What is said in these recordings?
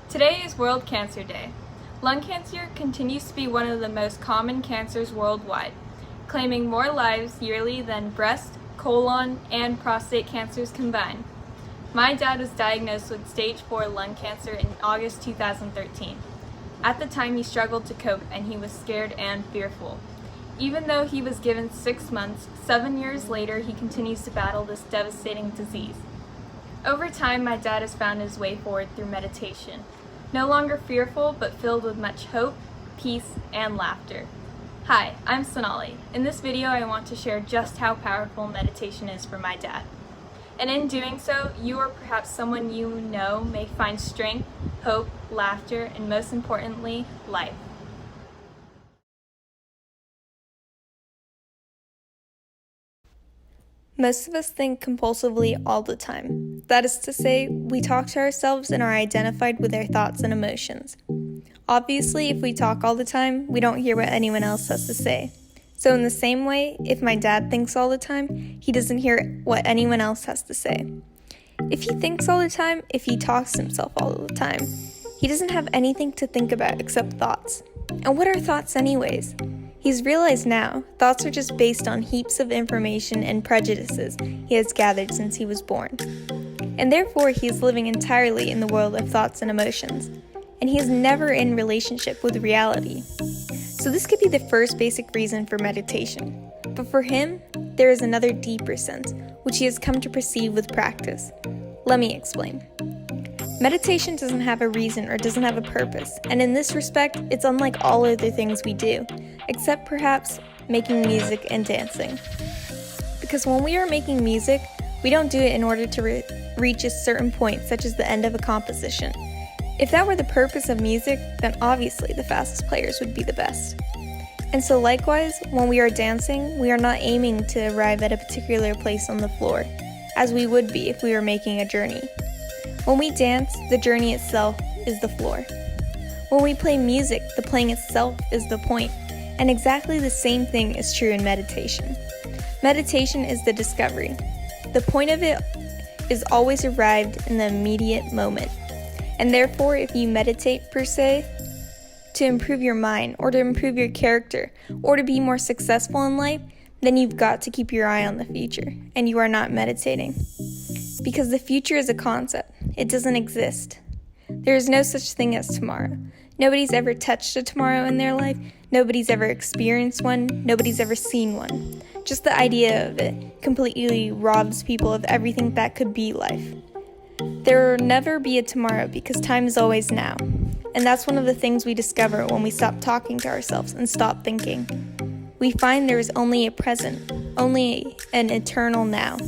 Today is World Cancer Day. Lung cancer continues to be one of the most common cancers worldwide, claiming more lives yearly than breast, colon, and prostate cancers combined. My dad was diagnosed with stage 4 lung cancer in August 2013. At the time, he struggled to cope and he was scared and fearful. Even though he was given 6 months, 7 years later, he continues to battle this devastating disease. Over time, my dad has found his way forward through meditation. No longer fearful, but filled with much hope, peace, and laughter. Hi, I'm Sonali. In this video, I want to share just how powerful meditation is for my dad. And in doing so, you or perhaps someone you know may find strength, hope, laughter, and most importantly, life. Most of us think compulsively all the time. That is to say, we talk to ourselves and are identified with our thoughts and emotions. Obviously, if we talk all the time, we don't hear what anyone else has to say. So in the same way, if my dad thinks all the time, he doesn't hear what anyone else has to say. If he thinks all the time, if he talks to himself all the time, he doesn't have anything to think about except thoughts. And what are thoughts anyways? He's realized now, thoughts are just based on heaps of information and prejudices he has gathered since he was born. And therefore, he is living entirely in the world of thoughts and emotions. And he is never in relationship with reality. So this could be the first basic reason for meditation. But for him, there is another deeper sense, which he has come to perceive with practice. Let me explain. Meditation doesn't have a reason or doesn't have a purpose, and in this respect, it's unlike all other things we do, except perhaps making music and dancing. Because when we are making music, we don't do it in order to reach a certain point, such as the end of a composition. If that were the purpose of music, then obviously the fastest players would be the best. And so likewise, when we are dancing, we are not aiming to arrive at a particular place on the floor, as we would be if we were making a journey. When we dance, the journey itself is the floor. When we play music, the playing itself is the point, and exactly the same thing is true in meditation. Meditation is the discovery. The point of it is always arrived in the immediate moment, and therefore if you meditate per se, to improve your mind, or to improve your character, or to be more successful in life, then you've got to keep your eye on the future, and you are not meditating. Because the future is a concept. It doesn't exist. There is no such thing as tomorrow. Nobody's ever touched a tomorrow in their life. Nobody's ever experienced one. Nobody's ever seen one. Just the idea of it completely robs people of everything that could be life. There will never be a tomorrow because time is always now. And that's one of the things we discover when we stop talking to ourselves and stop thinking. We find there is only a present, only an eternal now.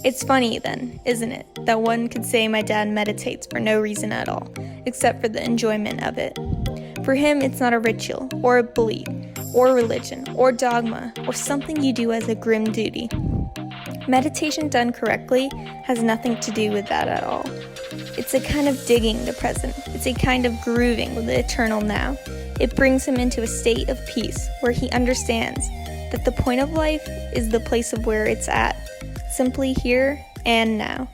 It's funny then, isn't it, that one could say my dad meditates for no reason at all, except for the enjoyment of it. For him, it's not a ritual, or a belief, or religion, or dogma, or something you do as a grim duty. Meditation done correctly has nothing to do with that at all. It's a kind of digging the present. It's a kind of grooving with the eternal now. It brings him into a state of peace where he understands that the point of life is the place of where it's at. Simply here and now.